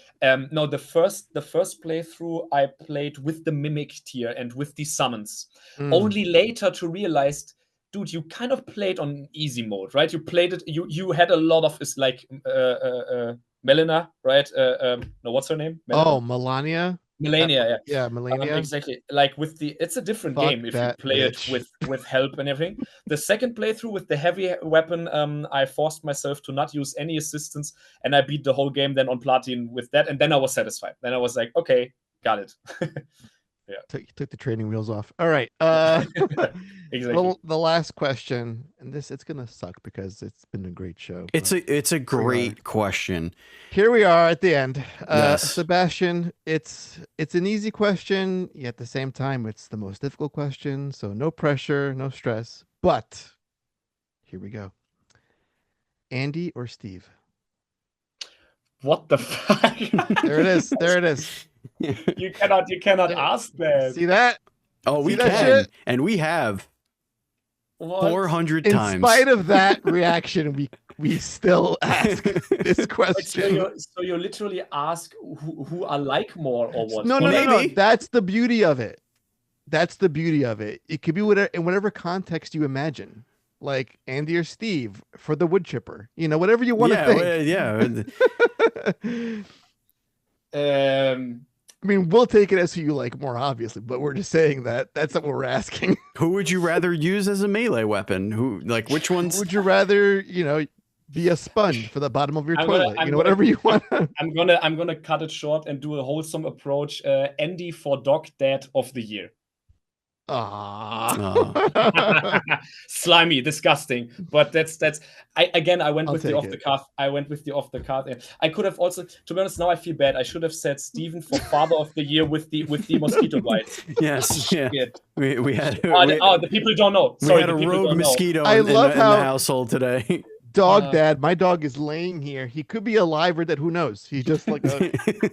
C: No, the first playthrough I played with the mimic tier and with the summons. Only later to realize, dude, you kind of played on easy mode, right? You played it. You had a lot of like Melina, right? No, what's her name?
B: Melania.
C: Millennia,
B: yeah, Millennia.
C: Exactly. Like it's a different game if you play it with help and everything. The second playthrough with the heavy weapon, I forced myself to not use any assistance, and I beat the whole game then on Platin with that, and then I was satisfied. Then I was like, okay, got it.
B: Yeah. Took the training wheels off. All right.
C: Exactly.
B: The last question, and it's gonna suck because it's been a great show.
A: It's a great question.
B: Here we are at the end.
A: Yes.
B: Sebastian, it's an easy question, yet at the same time it's the most difficult question. So no pressure, no stress. But here we go. Andy or Steve?
C: What the fuck?
B: There it is. There it is.
C: You cannot ask that.
B: See that?
A: Oh, we can, shit? And we have 400 times.
B: In spite of that reaction, we still ask this question.
C: So you literally ask who I like more or what?
B: No. That's the beauty of it. That's the beauty of it. It could be in whatever context you imagine. Like Andy or Steve for the wood chipper. Whatever you want to think.
A: Yeah.
B: I mean, we'll take it as who you like more, obviously, but we're just saying that's not what we're asking.
A: Who would you rather use as a melee weapon? Which ones?
B: Would you rather, be a sponge for the bottom of your toilet? Whatever you want.
C: I'm gonna cut it short and do a wholesome approach. Andy for Dog Dad of the Year. Slimy, disgusting, but that's I went with the off the cuff. I went with the off the cuff. I could have also, to be honest, now I feel bad. I should have said Steven for Father of the Year with the mosquito bites.
A: Yes, yeah. We had
C: the people don't know. Sorry,
A: we had a rogue mosquito in the household today.
B: Dog Dad, my dog is laying here. He could be alive or dead. Who knows? He's just like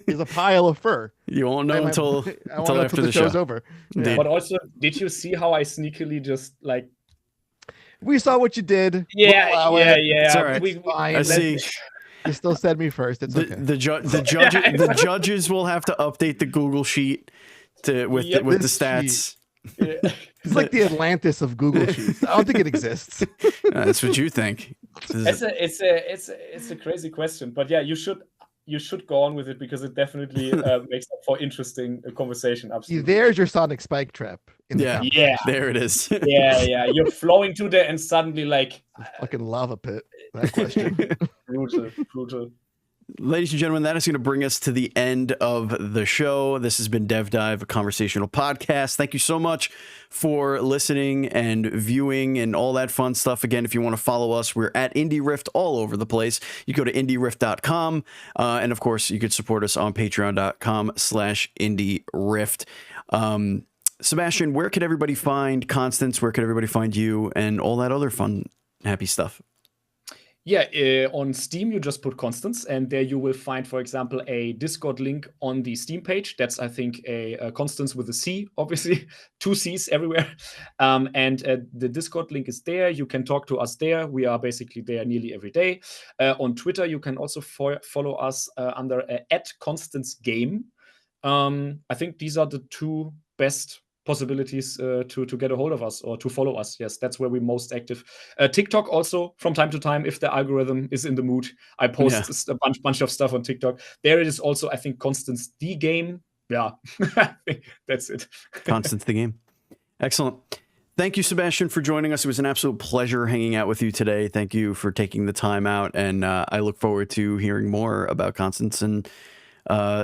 B: he's a pile of fur.
A: You won't know until after the
B: show's over.
C: Yeah. But also, did you see how I sneakily just like?
B: We saw what you did.
C: Yeah.
A: It's all right.
B: I see. You still said me first. It's okay.
A: The judges will have to update the Google sheet with the stats.
C: Yeah.
B: It's like the Atlantis of Google Sheets. I don't think it exists.
A: That's what you think.
C: It's a crazy question, but yeah, you should go on with it because it definitely makes up for interesting conversation. Absolutely.
B: There's your sonic spike trap.
A: Yeah, there it is.
C: yeah. You're flowing to there and suddenly like
B: fucking lava pit. That question.
C: Brutal.
A: Ladies and gentlemen, that is going to bring us to the end of the show. This has been DevDive, a conversational podcast. Thank you so much for listening and viewing and all that fun stuff. Again, if you want to follow us, we're at Indie Rift all over the place. You go to IndieRift.com. And of course, you could support us on patreon.com/IndieRift. Sebastian, where could everybody find Constance? Where could everybody find you and all that other fun, happy stuff?
C: Yeah, on Steam, you just put Constance, and there you will find, for example, a Discord link on the Steam page. That's, I think, a Constance with a C, obviously, 2 C's everywhere. And the Discord link is there. You can talk to us there. We are basically there nearly every day. On Twitter, you can also follow us under @ConstanceGame. I think these are the 2 best possibilities to get a hold of us or to follow us. Yes, that's where we're most active. TikTok also, from time to time, if the algorithm is in the mood, I post a bunch of stuff on TikTok. There it is also, I think, Constance the Game. Yeah, I think that's it.
A: Constance the Game. Excellent. Thank you, Sebastian, for joining us. It was an absolute pleasure hanging out with you today. Thank you for taking the time out, and I look forward to hearing more about Constance and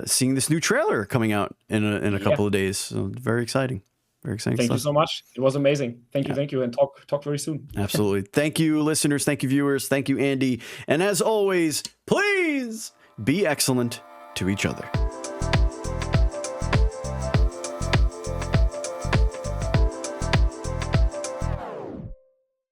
A: seeing this new trailer coming out in a couple of days. So very exciting. Very exciting.
C: Thank you so much. It was amazing. Thank you, and talk very soon.
A: Absolutely. Thank you, listeners. Thank you, viewers. Thank you, Andy. And as always, please be excellent to each other.